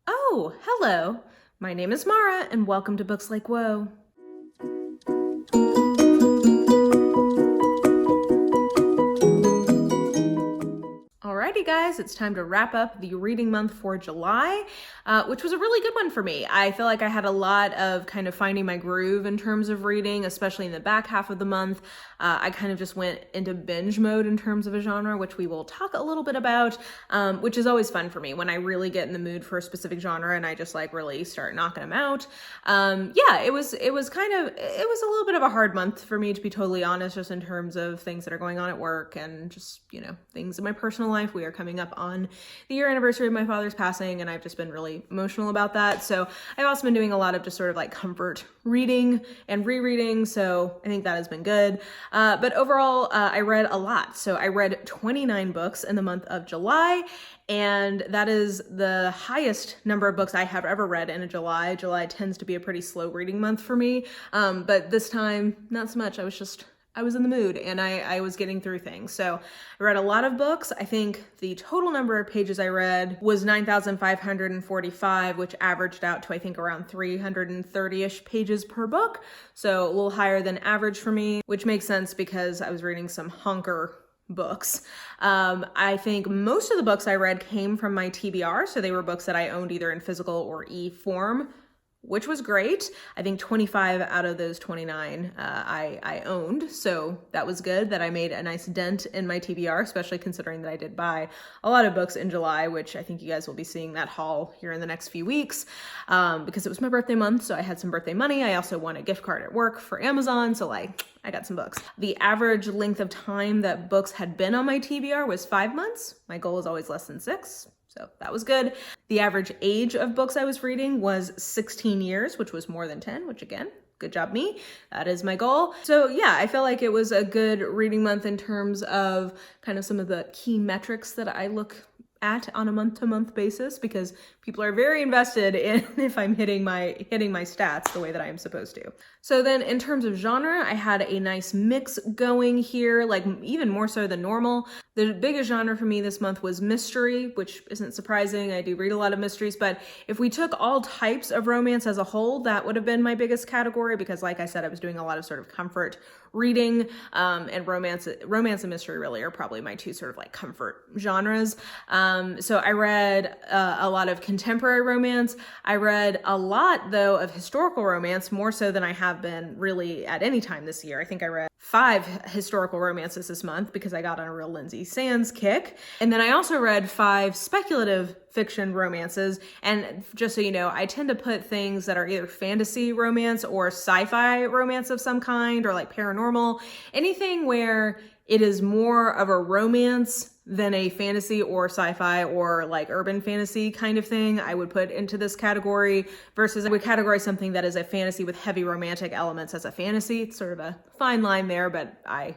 Oh, hello. My name is Mara, and welcome to Books Like Whoa. Alrighty guys, it's time to wrap up the reading month for July, which was a really good one for me. I feel like I had a lot of kind of finding my groove in terms of reading, especially in the back half of the month. I kind of just went into binge mode in terms of a genre, which we will talk a little bit about, which is always fun for me when I really get in the mood for a specific genre and I just like really start knocking them out. It was a little bit of a hard month for me, to be totally honest, just in terms of things that are going on at work and just, things in my personal life. We are coming up on the year anniversary of my father's passing, and I've just been really emotional about that. So I've also been doing a lot of just sort of like comfort reading and rereading. So I think that has been good. But overall, I read a lot. So I read 29 books in the month of July, and that is the highest number of books I have ever read in a July. July tends to be a pretty slow reading month for me. But this time, not so much. I was in the mood and I was getting through things. So I read a lot of books. I think the total number of pages I read was 9,545, which averaged out to, I think, around 330-ish pages per book. So a little higher than average for me, which makes sense because I was reading some honker books. I think most of the books I read came from my TBR. So they were books that I owned either in physical or e-form, which was great. I think 25 out of those 29 I owned, so that was good that I made a nice dent in my TBR, especially considering that I did buy a lot of books in July, which I think you guys will be seeing that haul here in the next few weeks, because it was my birthday month, so I had some birthday money. I also won a gift card at work for Amazon, so I got some books. The average length of time that books had been on my TBR was 5 months. My goal is always less than 6. So that was good. The average age of books I was reading was 16 years, which was more than 10, which again, good job me. That is my goal. So yeah, I feel like it was a good reading month in terms of kind of some of the key metrics that I look at on a month-to-month basis, because people are very invested in if I'm hitting my stats the way that I am supposed to. So then in terms of genre, I had a nice mix going here, like even more so than normal. The biggest genre for me this month was mystery, which isn't surprising. I do read a lot of mysteries, but if we took all types of romance as a whole, that would have been my biggest category, because like I said, I was doing a lot of sort of comfort reading, and romance and mystery really are probably my two sort of like comfort genres. So I read a lot of contemporary romance. I read a lot, though, of historical romance, more so than I have been really at any time this year. I think I read 5 historical romances this month because I got on a real Lindsay Sands kick. And then I also read 5 speculative fiction romances. And just so you know, I tend to put things that are either fantasy romance or sci-fi romance of some kind, or like paranormal, anything where it is more of a romance than a fantasy or sci-fi or like urban fantasy kind of thing, I would put into this category, versus I would categorize something that is a fantasy with heavy romantic elements as a fantasy. It's sort of a fine line there, but I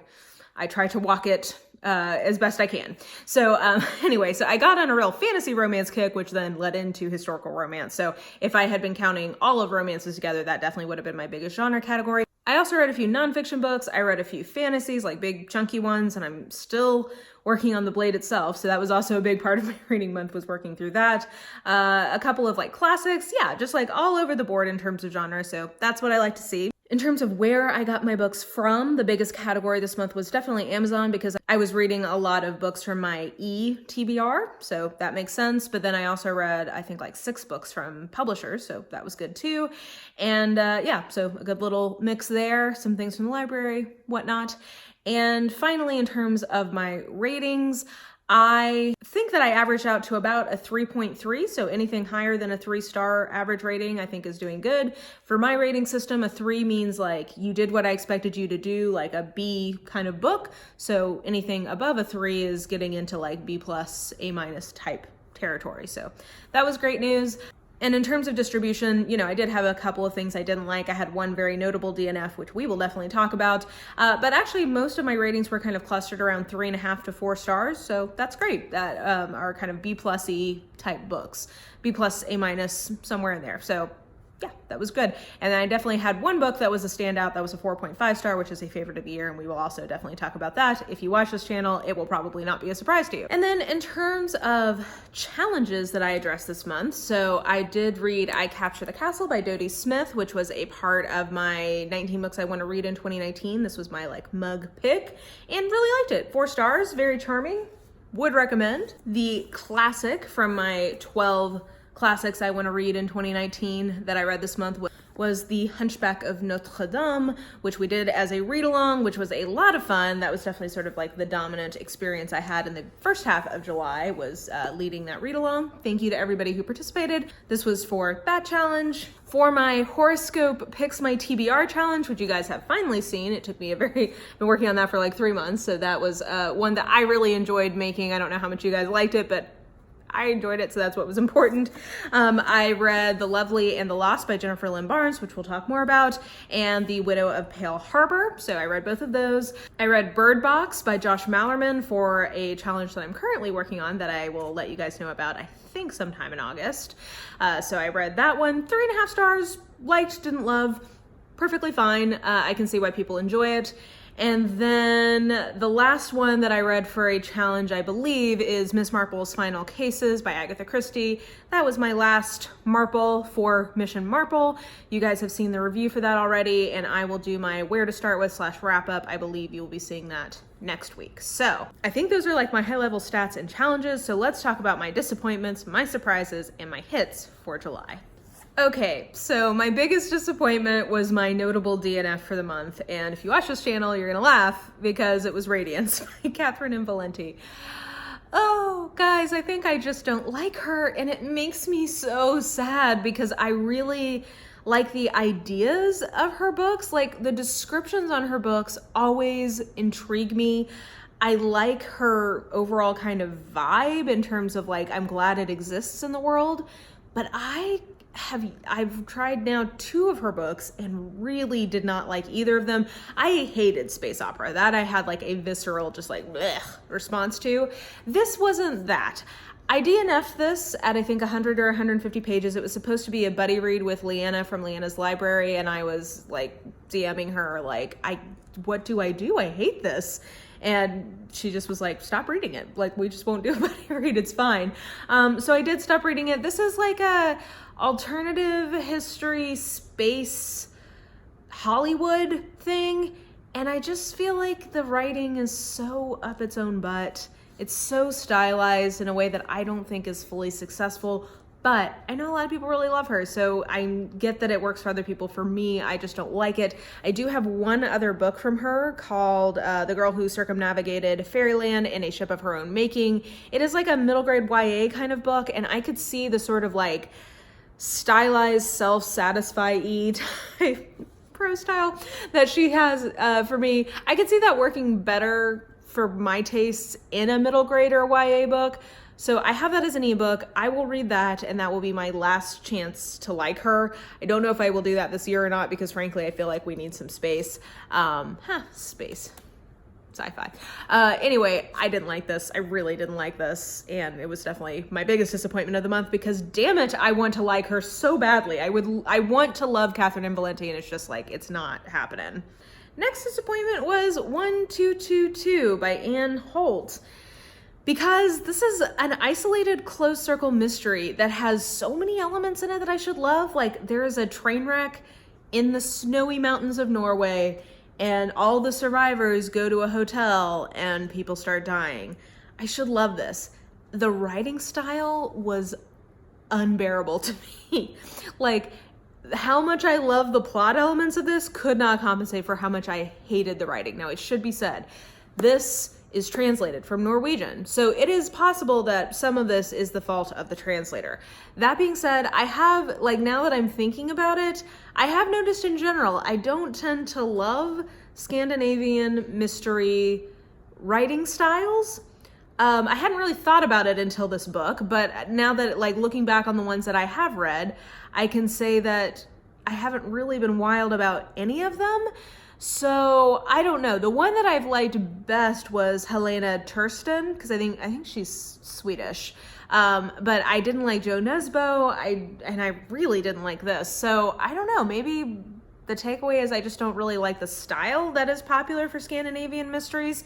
try to walk it as best I can. So anyway, so I got on a real fantasy romance kick, which then led into historical romance. So if I had been counting all of romances together, that definitely would have been my biggest genre category. I also read a few nonfiction books. I read a few fantasies, like big chunky ones, and I'm still working on The Blade itself. So that was also a big part of my reading month, was working through that. A couple of like classics. Yeah, just like all over the board in terms of genre. So that's what I like to see. In terms of where I got my books from, the biggest category this month was definitely Amazon, because I was reading a lot of books from my e-TBR, so that makes sense. But then I also read, I think, like 6 books from publishers, so that was good too. And so a good little mix there, some things from the library, whatnot. And finally, in terms of my ratings, I think that I averaged out to about a 3.3, so anything higher than a 3-star average rating I think is doing good. For my rating system, a 3 means like you did what I expected you to do, like a B kind of book. So anything above a 3 is getting into like B+, A- type territory. So that was great news. And in terms of distribution, I did have a couple of things I didn't like. I had one very notable DNF, which we will definitely talk about. But actually, most of my ratings were kind of clustered around 3.5 to 4 stars. So that's great. That are kind of B+E type books, B+, A-, somewhere in there. So yeah, that was good. And then I definitely had one book that was a standout. That was a 4.5 star, which is a favorite of the year. And we will also definitely talk about that. If you watch this channel, it will probably not be a surprise to you. And then in terms of challenges that I addressed this month, so I did read I Capture the Castle by Dodie Smith, which was a part of my 19 books I want to read in 2019. This was my like mug pick and really liked it. 4 stars, very charming, would recommend. The classic from my 12 classics I want to read in 2019 that I read this month was The Hunchback of Notre Dame, which we did as a read-along, which was a lot of fun. That was definitely sort of like the dominant experience I had in the first half of July, was leading that read-along. Thank you to everybody who participated. This was for that challenge. For my horoscope picks my TBR challenge, which you guys have finally seen. It took me been working on that for like 3 months, so that was one that I really enjoyed making. I don't know how much you guys liked it, but I enjoyed it, so that's what was important. I read The Lovely and the Lost by Jennifer Lynn Barnes, which we'll talk more about, and The Widow of Pale Harbor, so I read both of those. I read Bird Box by Josh Malerman for a challenge that I'm currently working on that I will let you guys know about, I think sometime in August. So I read that one, 3.5 stars, liked, didn't love, perfectly fine. I can see why people enjoy it. And then the last one that I read for a challenge, I believe, is Miss Marple's Final Cases by Agatha Christie. That was my last Marple for Mission Marple. You guys have seen the review for that already, and I will do my where to start with / wrap up. I believe you will be seeing that next week. So I think those are like my high level stats and challenges. So let's talk about my disappointments, my surprises, and my hits for July. Okay, so my biggest disappointment was my notable DNF for the month, and if you watch this channel, you're gonna laugh because it was Radiance by Catherynne and Valente. Oh, guys, I think I just don't like her, and it makes me so sad because I really like the ideas of her books. Like, the descriptions on her books always intrigue me. I like her overall kind of vibe in terms of like, I'm glad it exists in the world, but I've tried now 2 of her books and really did not like either of them. I hated space opera. That I had like a visceral, just like blech response to. This wasn't that. I DNF'd this at I think 100 or 150 pages. It was supposed to be a buddy read with Leanna from Leanna's library, and I was like DMing her like, what do? I hate this. And she just was like, stop reading it. Like, we just won't do a buddy read. It's fine. So I did stop reading it. This is like a alternative history space Hollywood thing. And I just feel like the writing is so up its own butt. It's so stylized in a way that I don't think is fully successful. But I know a lot of people really love her, so I get that it works for other people. For me, I just don't like it. I do have one other book from her called The Girl Who Circumnavigated Fairyland in a Ship of Her Own Making. It is like a middle grade YA kind of book, and I could see the sort of like stylized, self-satisfy-y type prose style that she has for me. I could see that working better for my tastes in a middle grade or YA book. So I have that as an ebook. I will read that, and that will be my last chance to like her. I don't know if I will do that this year or not, because frankly, I feel like we need some space. Space. Sci-fi. Anyway, I didn't like this. I really didn't like this, and it was definitely my biggest disappointment of the month, because damn it, I want to like her so badly. I want to love Catherynne and Valente, and it's just like, it's not happening. Next disappointment was 1222 by Anne Holt. Because this is an isolated closed circle mystery that has so many elements in it that I should love. Like, there is a train wreck in the snowy mountains of Norway, and all the survivors go to a hotel and people start dying. I should love this. The writing style was unbearable to me. Like, how much I love the plot elements of this could not compensate for how much I hated the writing. Now, it should be said, this is translated from Norwegian. So it is possible that some of this is the fault of the translator. That being said, I have, like, now that I'm thinking about it, I have noticed in general, I don't tend to love Scandinavian mystery writing styles. I hadn't really thought about it until this book, but now that, like, looking back on the ones that I have read, I can say that I haven't really been wild about any of them. So I don't know. The one that I've liked best was Helena Tursten, because I think she's Swedish. But I didn't like Joe Nesbo, and I really didn't like this. So I don't know, maybe the takeaway is I just don't really like the style that is popular for Scandinavian mysteries,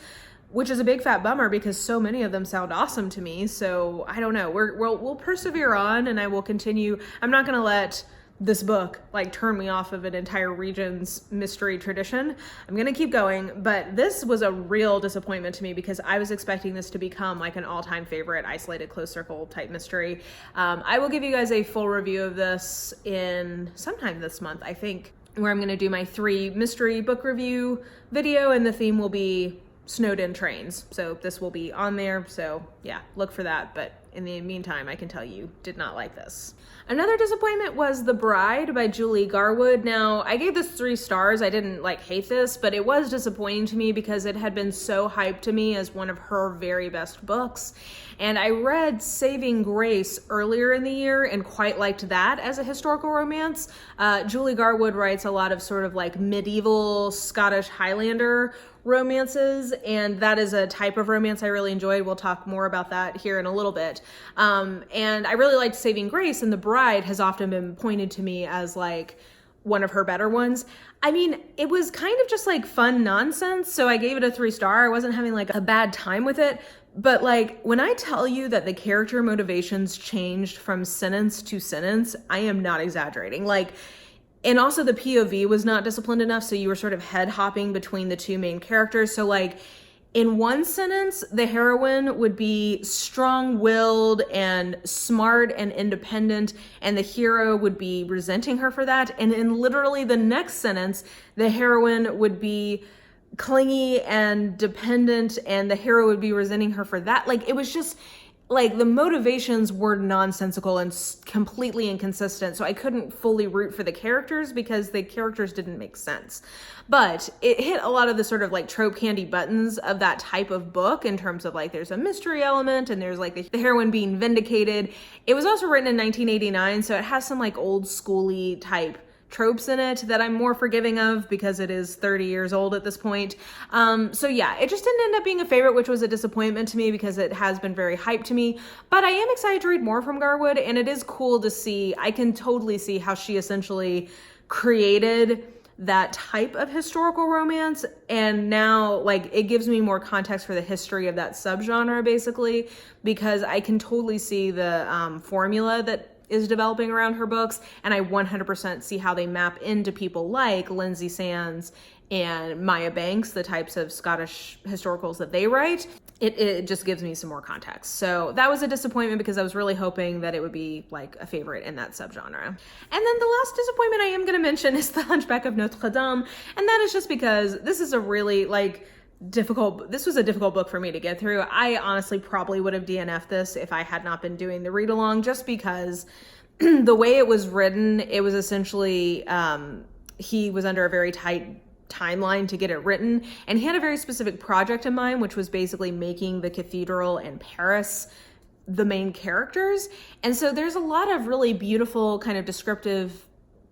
which is a big fat bummer because so many of them sound awesome to me. So I don't know. We'll persevere on, and I will continue. I'm not going to let this book like turn me off of an entire region's mystery tradition. I'm gonna keep going, but this was a real disappointment to me because I was expecting this to become like an all-time favorite isolated closed circle type mystery. I will give you guys a full review of this in sometime this month, I think, where I'm gonna do my 3 mystery book review video, and the theme will be snowed in trains. So this will be on there. So yeah, look for that. But in the meantime, I can tell you did not like this. Another disappointment was The Bride by Julie Garwood. Now, I gave this 3 stars. I didn't like hate this, but it was disappointing to me because it had been so hyped to me as one of her very best books. And I read Saving Grace earlier in the year and quite liked that as a historical romance. Julie Garwood writes a lot of sort of like medieval Scottish Highlander romances, and that is a type of romance I really enjoyed. We'll talk more about that here in a little bit. And I really liked Saving Grace, and The Bride has often been pointed to me as like one of her better ones. I mean, it was kind of just like fun nonsense, so I gave it a 3-star. I wasn't having like a bad time with it. But like, when I tell you that the character motivations changed from sentence to sentence, I am not exaggerating. Like, and also the POV was not disciplined enough, so you were sort of head hopping between the 2 main characters. So like, in one sentence, the heroine would be strong-willed and smart and independent, and the hero would be resenting her for that. And in literally the next sentence, the heroine would be clingy and dependent, and the hero would be resenting her for that. Like, it was just like the motivations were nonsensical and completely inconsistent. So I couldn't fully root for the characters because the characters didn't make sense. But it hit a lot of the sort of like trope candy buttons of that type of book in terms of like there's a mystery element and there's like the heroine being vindicated. It was also written in 1989, so it has some like old schooly type tropes in it that I'm more forgiving of because it is 30 years old at this point. So yeah, it just didn't end up being a favorite, which was a disappointment to me because it has been very hyped to me. But I am excited to read more from Garwood, and it is cool to see. I can totally see how she essentially created that type of historical romance, and now like it gives me more context for the history of that subgenre basically, because I can totally see the formula that is developing around her books, and I 100% see how they map into people like Lindsay Sands and Maya Banks, the types of Scottish historicals that they write. It just gives me some more context. So that was a disappointment because I was really hoping that it would be like a favorite in that subgenre. And then the last disappointment I am going to mention is The Hunchback of Notre Dame, and that is just because this is a really like this was a difficult book for me to get through. I honestly probably would have DNF'd this if I had not been doing the read along, just because the way it was written, it was essentially, he was under a very tight timeline to get it written, and he had a very specific project in mind, which was basically making the cathedral and Paris the main characters. And so there's a lot of really beautiful kind of descriptive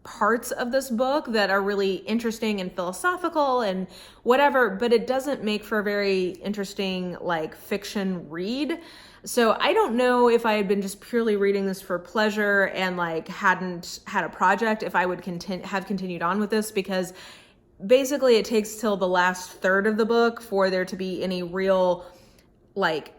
parts of this book that are really interesting and philosophical and whatever, but it doesn't make for a very interesting like fiction read. So I don't know if I had been just purely reading this for pleasure and like hadn't had a project, if I would have continued on with this, because basically it takes till the last third of the book for there to be any real like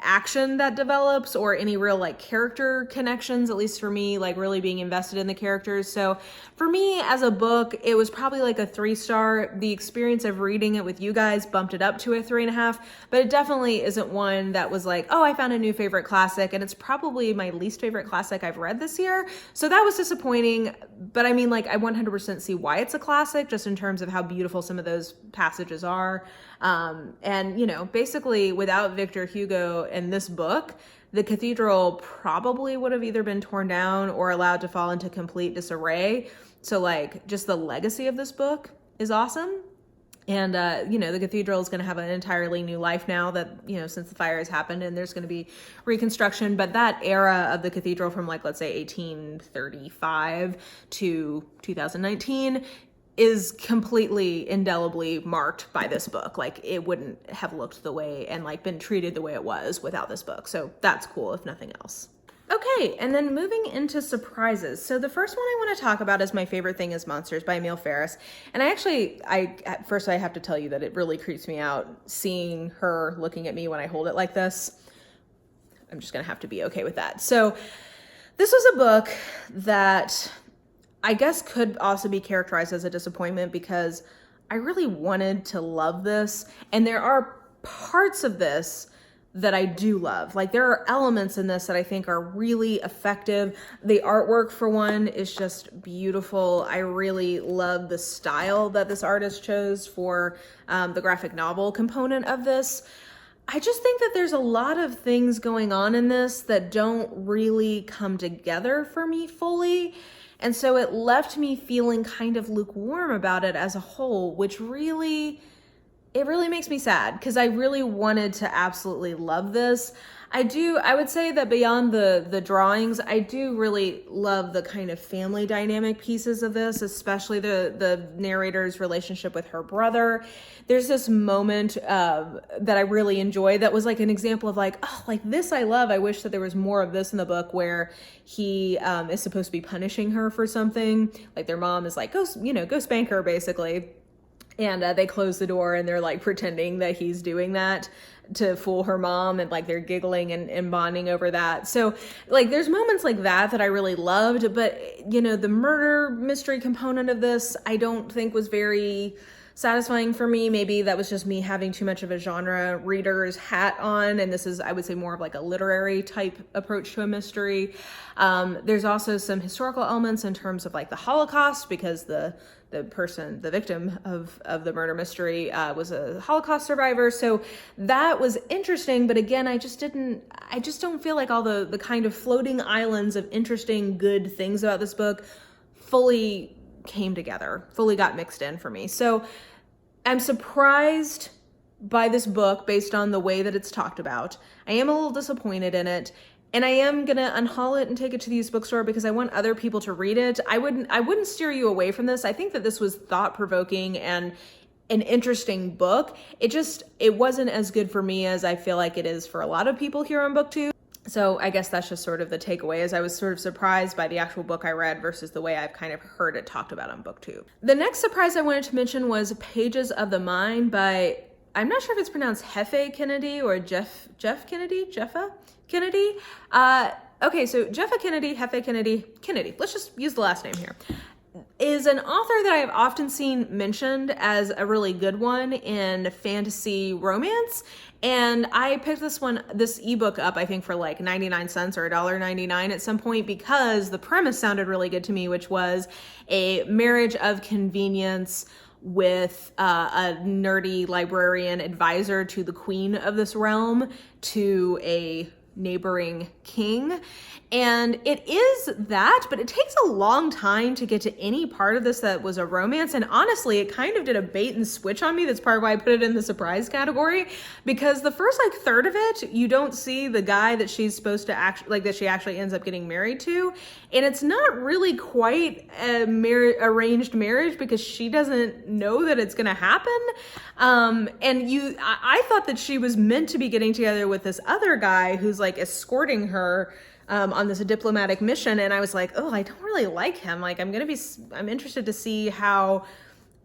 action that develops or any real like character connections, at least for me, like really being invested in the characters. So for me as a book, it was probably like a 3-star. The experience of reading it with you guys bumped it up to a 3.5, but it definitely isn't one that was like, oh, I found a new favorite classic, and it's probably my least favorite classic I've read this year. So that was disappointing, but I mean, like, I 100% see why it's a classic, just in terms of how beautiful some of those passages are. And you know, basically without Victor Hugo in this book, the cathedral probably would have either been torn down or allowed to fall into complete disarray. So like, just the legacy of this book is awesome. And, you know, the cathedral is going to have an entirely new life now that, you know, since the fire has happened, and there's going to be reconstruction. But that era of the cathedral from like, let's say 1835 to 2019 is completely indelibly marked by this book. Like, it wouldn't have looked the way and like been treated the way it was without this book. So that's cool, if nothing else. Okay, and then moving into surprises. So the first one I want to talk about is My Favorite Thing is Monsters by Emil Ferris. And at first I have to tell you that it really creeps me out seeing her looking at me when I hold it like this. I'm just going to have to be okay with that. So this was a book that I guess could also be characterized as a disappointment because I really wanted to love this. And there are parts of this that I do love. Like, there are elements in this that I think are really effective. The artwork, for one, is just beautiful. I really love the style that this artist chose for the graphic novel component of this. I just think that there's a lot of things going on in this that don't really come together for me fully. And so it left me feeling kind of lukewarm about it as a whole, which really makes me sad because I really wanted to absolutely love this. I would say that beyond the drawings, I do really love the kind of family dynamic pieces of this, especially the narrator's relationship with her brother. There's this moment that I really enjoy that was like an example of like, oh, like this I love. I wish that there was more of this in the book where he is supposed to be punishing her for something. Like their mom is like, go spank her basically. And they close the door and they're like pretending that he's doing that to fool her mom, and like they're giggling and bonding over that. So like there's moments like that I really loved, but the murder mystery component of this I don't think was very satisfying for me. Maybe that was just me having too much of a genre reader's hat on, and this is, I would say, more of like a literary type approach to a mystery. There's also some historical elements in terms of like the Holocaust, because the victim of the murder mystery was a Holocaust survivor. So that was interesting, but again, I just don't feel like all the kind of floating islands of interesting, good things about this book fully came together, fully got mixed in for me. So I'm surprised by this book based on the way that it's talked about. I am a little disappointed in it. And I am gonna unhaul it and take it to the used bookstore because I want other people to read it. I wouldn't steer you away from this. I think that this was thought-provoking and an interesting book. It wasn't as good for me as I feel like it is for a lot of people here on BookTube. So I guess that's just sort of the takeaway, is I was sort of surprised by the actual book I read versus the way I've kind of heard it talked about on BookTube. The next surprise I wanted to mention was Pages of the Mind by, I'm not sure if it's pronounced Jeffe Kennedy or Jeffe Kennedy. Okay, so Jeffe Kennedy, let's just use the last name here, is an author that I have often seen mentioned as a really good one in fantasy romance. And I picked this ebook up, I think for like 99 cents or $1.99 at some point, because the premise sounded really good to me, which was a marriage of convenience with a nerdy librarian advisor to the queen of this realm, to a neighboring king. And it is that, but it takes a long time to get to any part of this that was a romance. And honestly, it kind of did a bait and switch on me. That's part of why I put it in the surprise category, because the first like third of it, you don't see the guy that she's supposed to that she actually ends up getting married to. And it's not really quite a arranged marriage because she doesn't know that it's going to happen. I thought that she was meant to be getting together with this other guy who's like escorting her on this diplomatic mission. And I was like, oh, I don't really like him. Like, I'm interested to see how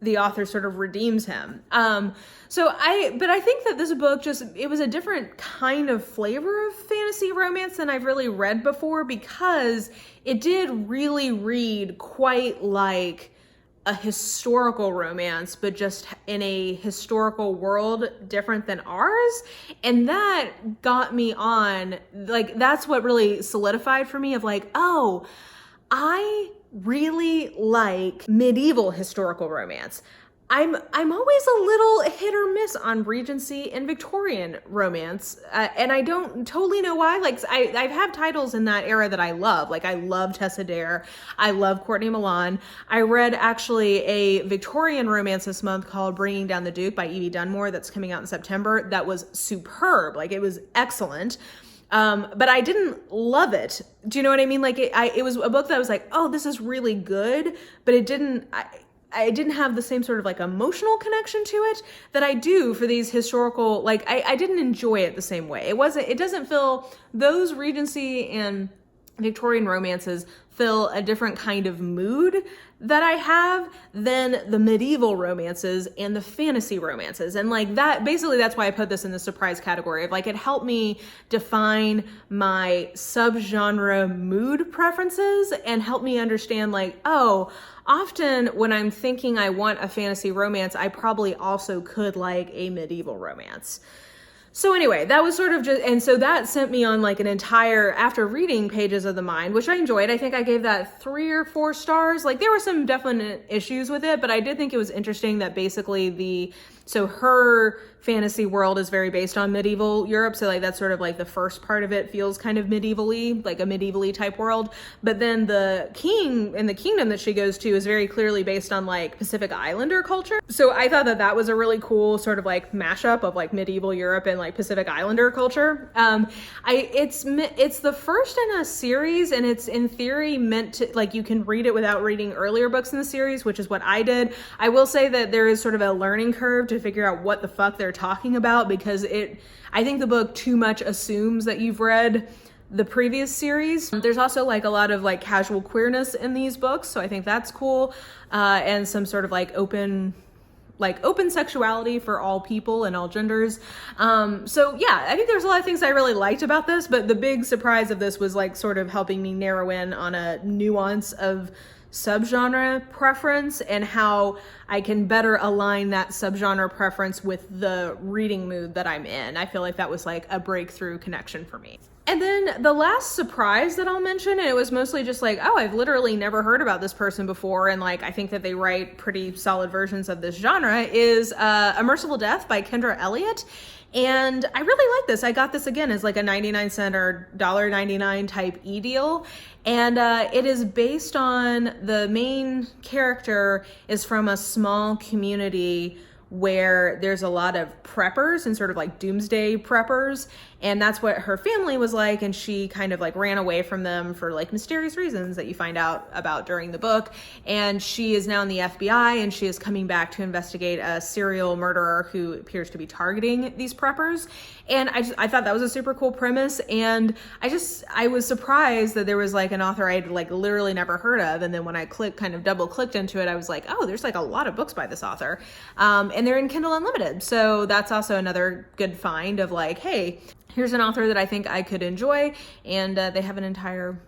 the author sort of redeems him. But I think that this book it was a different kind of flavor of fantasy romance than I've really read before, because it did really read quite like a historical romance, but just in a historical world different than ours. And that got me on, like, that's what really solidified for me of like, oh, I really like medieval historical romance. I'm always a little hit or miss on Regency and Victorian romance, and I don't totally know why. Like, I have titles in that era that I love. Like, I love Tessa Dare. I love Courtney Milan. I read actually a Victorian romance this month called Bringing Down the Duke by Evie Dunmore that's coming out in September. That was superb. Like, it was excellent. But I didn't love it. Do you know what I mean? Like, it was a book that I was like, oh, this is really good, but it didn't... I didn't have the same sort of like emotional connection to it that I do for these historical, like I didn't enjoy it the same way. It doesn't feel, those Regency and Victorian romances fill a different kind of mood that I have than the medieval romances and the fantasy romances. And like that, basically that's why I put this in the surprise category of like, it helped me define my subgenre mood preferences and help me understand like, oh, often when I'm thinking I want a fantasy romance, I probably also could like a medieval romance. So anyway, that was sort of just, and so that sent me on like an entire, after reading Pages of the Mind, which I enjoyed. I think I gave that 3 or 4 stars. Like there were some definite issues with it, but I did think it was interesting that basically so her fantasy world is very based on medieval Europe. So like that's sort of like the first part of it feels kind of medievally, like a medievally type world. But then the king and the kingdom that she goes to is very clearly based on like Pacific Islander culture. So I thought that was a really cool sort of like mashup of like medieval Europe and like Pacific Islander culture. It's the first in a series, and it's in theory meant to, like, you can read it without reading earlier books in the series, which is what I did. I will say that there is sort of a learning curve to figure out what the fuck they're talking about, because I think the book too much assumes that you've read the previous series. There's also like a lot of like casual queerness in these books, so I think that's cool, and some sort of like open sexuality for all people and all genders. So yeah, I think there's a lot of things I really liked about this, but the big surprise of this was like sort of helping me narrow in on a nuance of subgenre preference and how I can better align that subgenre preference with the reading mood that I'm in. I feel like that was like a breakthrough connection for me. And then the last surprise that I'll mention, and it was mostly just like, oh, I've literally never heard about this person before, and like I think that they write pretty solid versions of this genre, is A Merciful Death by Kendra Elliott. And I really like this. I got this again as like a 99-cent or $1.99 type e-deal. And it is based on, the main character is from a small community where there's a lot of preppers and sort of like doomsday preppers. And that's what her family was like. And she kind of like ran away from them for like mysterious reasons that you find out about during the book. And she is now in the FBI, and she is coming back to investigate a serial murderer who appears to be targeting these preppers. And I thought that was a super cool premise. And I was surprised that there was like an author I'd like literally never heard of. And then when I kind of double clicked into it, I was like, oh, there's like a lot of books by this author. And they're in Kindle Unlimited. So that's also another good find of like, hey, here's an author that I think I could enjoy, and they have an entire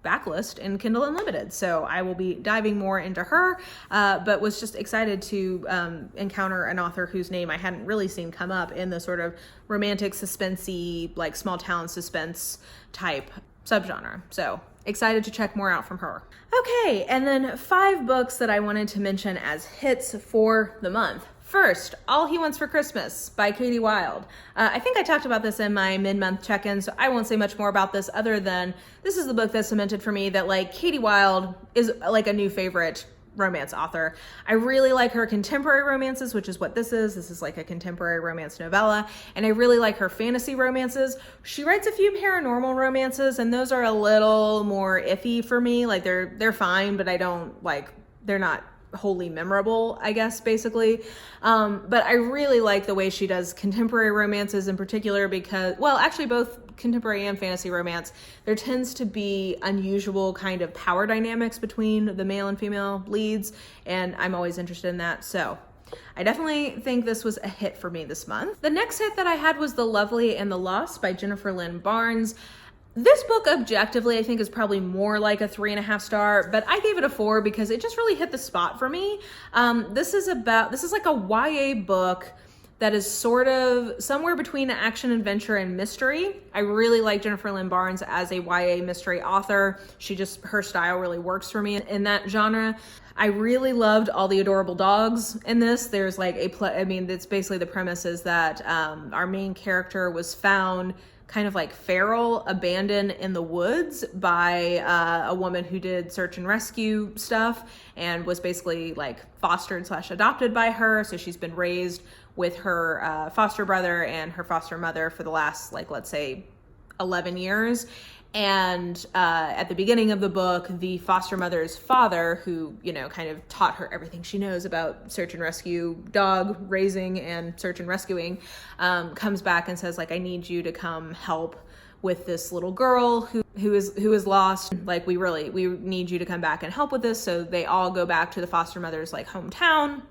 backlist in Kindle Unlimited. So I will be diving more into her, but was just excited to encounter an author whose name I hadn't really seen come up in the sort of romantic suspensey, like small town suspense type subgenre. So excited to check more out from her. Okay, and then 5 books that I wanted to mention as hits for the month. First, All He Wants for Christmas by Kati Wilde. I think I talked about this in my mid-month check-in, so I won't say much more about this other than this is the book that cemented for me that like Kati Wilde is like a new favorite romance author. I really like her contemporary romances, which is what this is. This is like a contemporary romance novella, and I really like her fantasy romances. She writes a few paranormal romances, and those are a little more iffy for me. Like they're fine, but I don't like, they're not wholly memorable, I guess, basically. But I really like the way she does contemporary romances in particular because, well, actually both contemporary and fantasy romance, there tends to be unusual kind of power dynamics between the male and female leads, and I'm always interested in that. So I definitely think this was a hit for me this month. The next hit that I had was The Lovely and the Lost by Jennifer Lynn Barnes. This book objectively I think is probably more like a 3.5 star, but I gave it a 4 because it just really hit the spot for me. This is like a YA book that is sort of somewhere between action, adventure, and mystery. I really like Jennifer Lynn Barnes as a YA mystery author. Her style really works for me in that genre. I really loved all the adorable dogs in this. There's like it's basically the premise is that our main character was found kind of like feral, abandoned in the woods by a woman who did search and rescue stuff and was basically like fostered / adopted by her. So she's been raised with her foster brother and her foster mother for the last, like, let's say 11 years. And at the beginning of the book, the foster mother's father, who, you know, kind of taught her everything she knows about search and rescue, dog raising and search and rescuing, comes back and says, like, I need you to come help with this little girl who is lost. Like, we need you to come back and help with this. So they all go back to the foster mother's like hometown.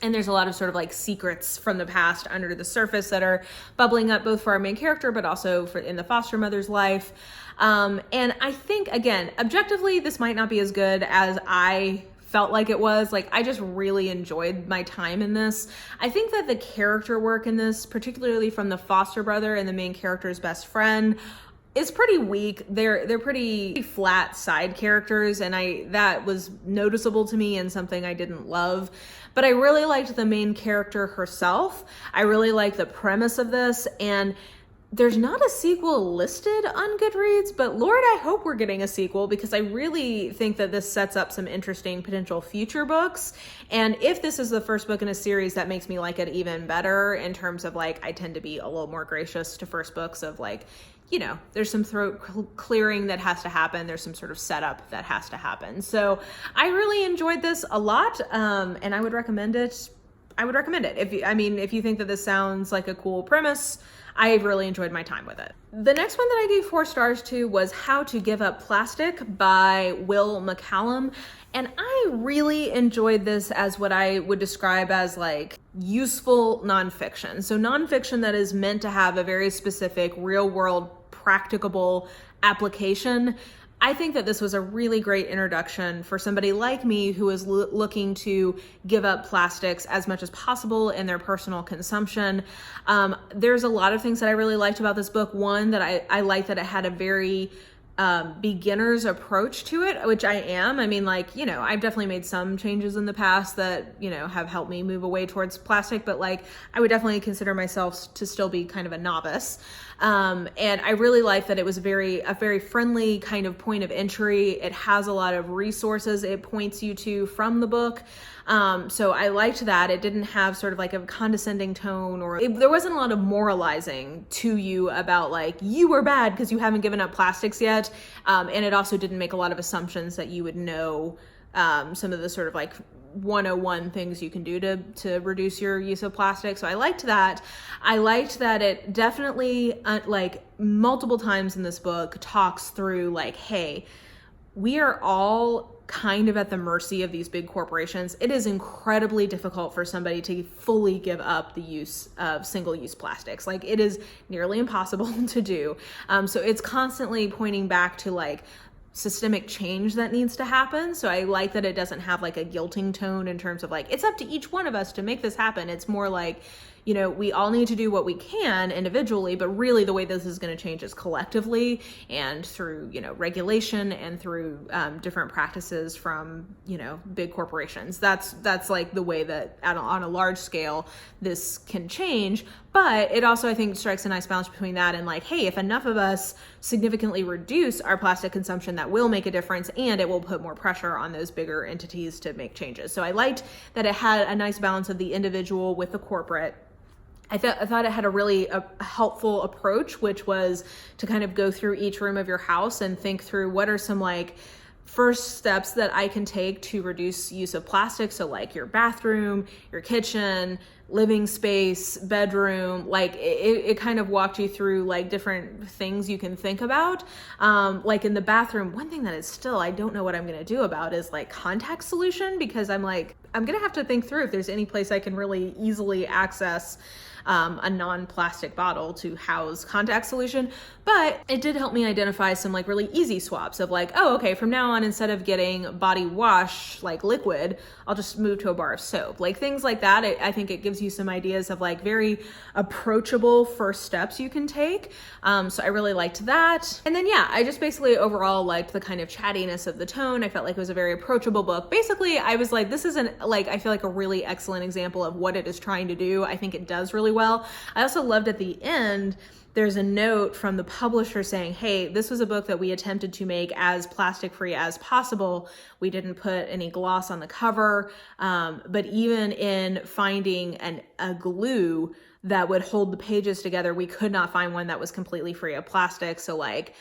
And there's a lot of sort of like secrets from the past under the surface that are bubbling up both for our main character, but also in the foster mother's life. And I think, again, objectively, this might not be as good as I felt like it was. Like, I just really enjoyed my time in this. I think that the character work in this, particularly from the foster brother and the main character's best friend, is pretty weak. They're pretty flat side characters, and that was noticeable to me and something I didn't love. But I really liked the main character herself. I really liked the premise of this, and there's not a sequel listed on Goodreads, but Lord, I hope we're getting a sequel, because I really think that this sets up some interesting potential future books. And if this is the first book in a series, that makes me like it even better in terms of like, I tend to be a little more gracious to first books of like, you know, there's some throat clearing that has to happen. There's some sort of setup that has to happen. So I really enjoyed this a lot, and I would recommend it. If you think that this sounds like a cool premise, I really enjoyed my time with it. The next one that I gave 4 stars to was How to Give Up Plastic by Will McCallum. And I really enjoyed this as what I would describe as like useful nonfiction. So nonfiction that is meant to have a very specific real world practicable application. I think that this was a really great introduction for somebody like me who is looking to give up plastics as much as possible in their personal consumption. There's a lot of things that I really liked about this book. One, that I liked that it had a very beginner's approach to it, which I am. I mean, like, you know, I've definitely made some changes in the past that, you know, have helped me move away towards plastic, but like, I would definitely consider myself to still be kind of a novice. And I really like that it was a very friendly kind of point of entry. It has a lot of resources it points you to from the book. So I liked that. It didn't have sort of like a condescending tone, or there wasn't a lot of moralizing to you about like, you were bad because you haven't given up plastics yet. And it also didn't make a lot of assumptions that you would know some of the sort of like 101 things you can do to reduce your use of plastic. So I liked that. I liked that it definitely like multiple times in this book talks through like, hey, we are all kind of at the mercy of these big corporations. It is incredibly difficult for somebody to fully give up the use of single-use plastics. Like, it is nearly impossible to do. So it's constantly pointing back to like systemic change that needs to happen. So I like that it doesn't have like a guilting tone in terms of like, it's up to each one of us to make this happen. It's more like, you know, we all need to do what we can individually, but really the way this is going to change is collectively and through, you know, regulation and through different practices from, you know, big corporations. That's like the way that on a large scale this can change. But it also, I think, strikes a nice balance between that and like, hey, if enough of us significantly reduce our plastic consumption, that will make a difference, and it will put more pressure on those bigger entities to make changes. So I liked that it had a nice balance of the individual with the corporate. I thought it had a really helpful approach, which was to kind of go through each room of your house and think through what are some like first steps that I can take to reduce use of plastic. So like your bathroom, your kitchen, living space, bedroom, like it kind of walked you through like different things you can think about. Like in the bathroom, one thing that is still, I don't know what I'm going to do about is like contact solution, because I'm going to have to think through if there's any place I can really easily access a non-plastic bottle to house contact solution. But it did help me identify some like really easy swaps of like, oh, okay, from now on, instead of getting body wash, like liquid, I'll just move to a bar of soap. Like things like that. I think it gives you some ideas of like very approachable first steps you can take. So I really liked that. And then, yeah, I just basically overall liked the kind of chattiness of the tone. I felt like it was a very approachable book. Basically, I was like, this isn't like, I feel like a really excellent example of what it is trying to do. I think it does really well. I also loved at the end, there's a note from the publisher saying, hey, this was a book that we attempted to make as plastic free as possible. We didn't put any gloss on the cover, but even in finding a glue that would hold the pages together, we could not find one that was completely free of plastic. So like,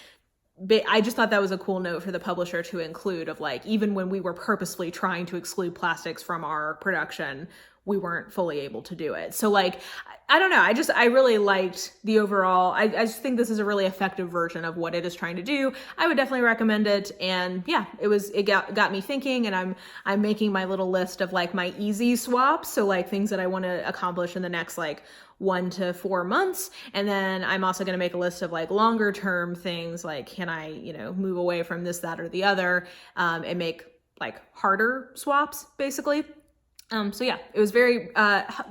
I just thought that was a cool note for the publisher to include, of like, even when we were purposefully trying to exclude plastics from our production, we weren't fully able to do it. So like, I don't know. I really liked the overall, I just think this is a really effective version of what it is trying to do. I would definitely recommend it. And yeah, it got me thinking, and I'm making my little list of like my easy swaps. So like things that I want to accomplish in the next like 1 to 4 months. And then I'm also going to make a list of like longer term things, like, can I, move away from this, that, or the other, and make like harder swaps basically. So yeah, it was very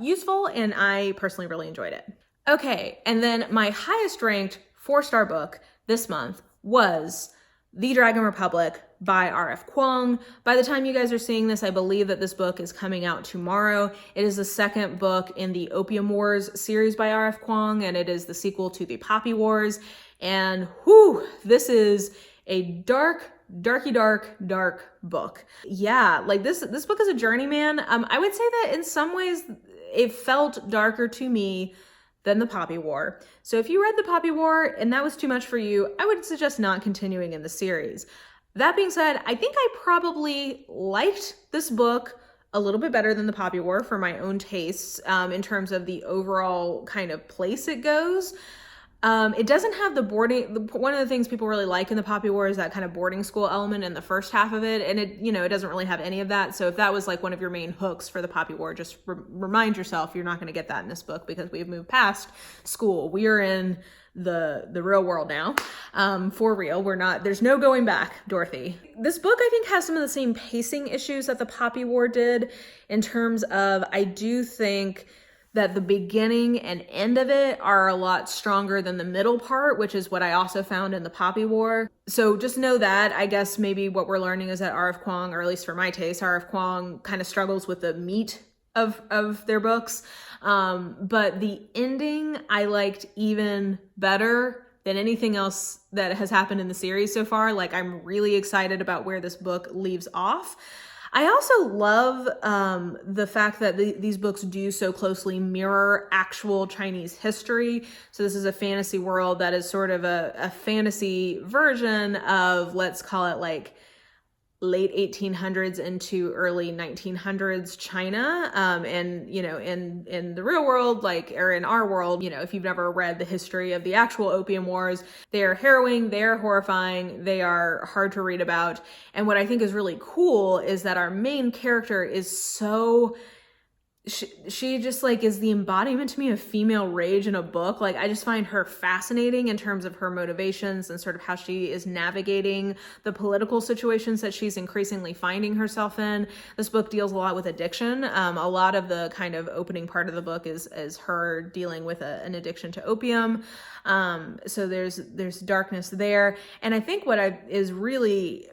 useful, and I personally really enjoyed it. Okay, and then my highest ranked 4-star book this month was The Dragon Republic by R.F. Kuang. By the time you guys are seeing this, I believe that this book is coming out tomorrow. It is the second book in the Opium Wars series by R.F. Kuang, and it is the sequel to the Poppy Wars. And whew, this is a dark book. Yeah, like this book is a journeyman. I would say that in some ways it felt darker to me than the Poppy War. So if you read the Poppy War and that was too much for you, I would suggest not continuing in the series. That being said, I think I probably liked this book a little bit better than the Poppy War for my own tastes, in terms of the overall kind of place it goes. It doesn't have the boarding. One of the things people really like in the Poppy War is that kind of boarding school element in the first half of it. And it doesn't really have any of that. So if that was like one of your main hooks for the Poppy War, just remind yourself you're not going to get that in this book, because we've moved past school. We are in the real world now, for real. There's no going back, Dorothy. This book, I think, has some of the same pacing issues that the Poppy War did, in terms of, I do think that the beginning and end of it are a lot stronger than the middle part, which is what I also found in the Poppy War. So just know that. I guess maybe what we're learning is that R.F. Kuang, or at least for my taste, R.F. Kuang kind of struggles with the meat of their books. But the ending I liked even better than anything else that has happened in the series so far. Like, I'm really excited about where this book leaves off. I also love the fact that these books do so closely mirror actual Chinese history. So this is a fantasy world that is sort of a fantasy version of, let's call it like late 1800s into early 1900s China. And, in the real world, like, or in our world, if you've never read the history of the actual Opium Wars, they are harrowing, they are horrifying, they are hard to read about. And what I think is really cool is that our main character is so... She just like is the embodiment to me of female rage in a book. Like, I just find her fascinating in terms of her motivations and sort of how she is navigating the political situations that she's increasingly finding herself in. This book deals a lot with addiction. A lot of the kind of opening part of the book is her dealing with an addiction to opium. So there's darkness there. And I think what is really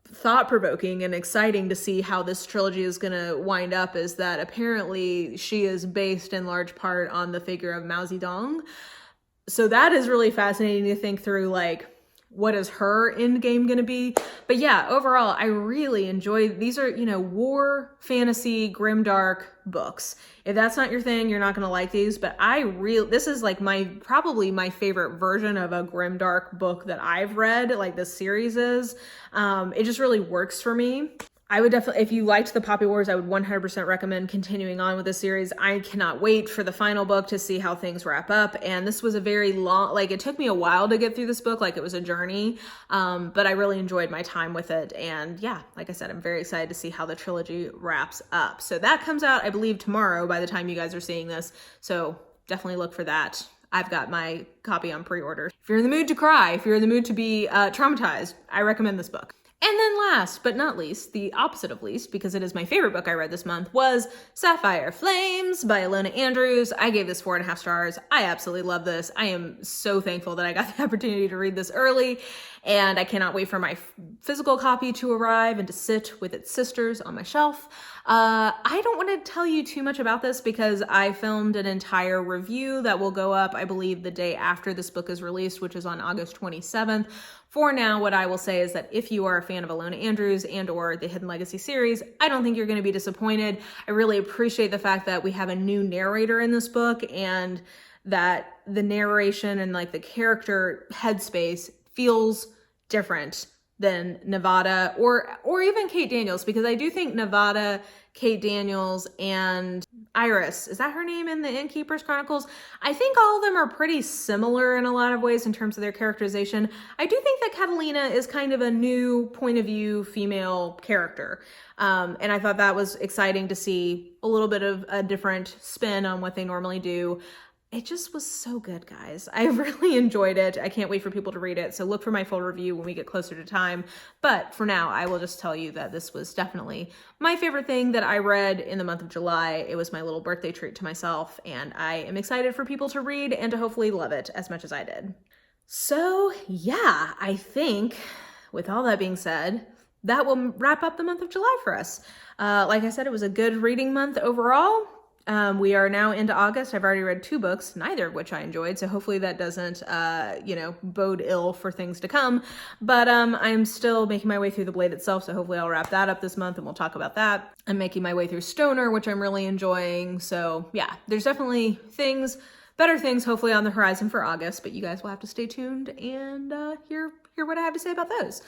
thought-provoking and exciting to see how this trilogy is going to wind up is that apparently she is based in large part on the figure of Mao Zedong. So that is really fascinating to think through, like, what is her end game going to be? But yeah, overall, I really enjoy, these are, war, fantasy, grimdark books. If that's not your thing, you're not going to like these, but this is like probably my favorite version of a grimdark book that I've read, like this series is. It just really works for me. I would definitely, if you liked the Poppy Wars, I would 100% recommend continuing on with the series. I cannot wait for the final book to see how things wrap up. And this was a very long, like, it took me a while to get through this book. Like, it was a journey. But I really enjoyed my time with it. And yeah, like I said, I'm very excited to see how the trilogy wraps up. So that comes out, I believe, tomorrow by the time you guys are seeing this. So definitely look for that. I've got my copy on pre-order. If you're in the mood to cry, if you're in the mood to be traumatized, I recommend this book. And then last but not least, the opposite of least, because it is my favorite book I read this month, was Sapphire Flames by Ilona Andrews. I gave this 4.5 stars. I absolutely love this. I am so thankful that I got the opportunity to read this early, and I cannot wait for my physical copy to arrive and to sit with its sisters on my shelf. I don't want to tell you too much about this because I filmed an entire review that will go up, I believe, the day after this book is released, which is on August 27th. For now, what I will say is that if you are a fan of Ilona Andrews and or the Hidden Legacy series, I don't think you're going to be disappointed. I really appreciate the fact that we have a new narrator in this book and that the narration and like the character headspace feels different than Nevada or even Kate Daniels, because I do think Nevada, Kate Daniels, and Iris, is that her name in the Innkeeper's Chronicles? I think all of them are pretty similar in a lot of ways in terms of their characterization. I do think that Catalina is kind of a new point of view female character. And I thought that was exciting to see a little bit of a different spin on what they normally do. It just was so good, guys. I really enjoyed it. I can't wait for people to read it. So look for my full review when we get closer to time. But for now, I will just tell you that this was definitely my favorite thing that I read in the month of July. It was my little birthday treat to myself, and I am excited for people to read and to hopefully love it as much as I did. So yeah, I think with all that being said, that will wrap up the month of July for us. Like I said, it was a good reading month overall. We are now into August. I've already read 2 books, neither of which I enjoyed. So hopefully that doesn't, bode ill for things to come. But I'm still making my way through The Blade itself. So hopefully I'll wrap that up this month and we'll talk about that. I'm making my way through Stoner, which I'm really enjoying. So yeah, there's definitely better things hopefully on the horizon for August, but you guys will have to stay tuned and hear what I have to say about those.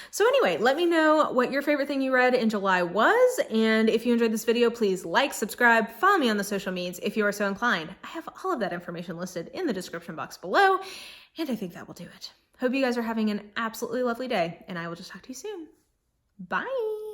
So anyway, let me know what your favorite thing you read in July was. And if you enjoyed this video, please like, subscribe, follow me on the social medias if you are so inclined. I have all of that information listed in the description box below. And I think that will do it. Hope you guys are having an absolutely lovely day, and I will just talk to you soon. Bye.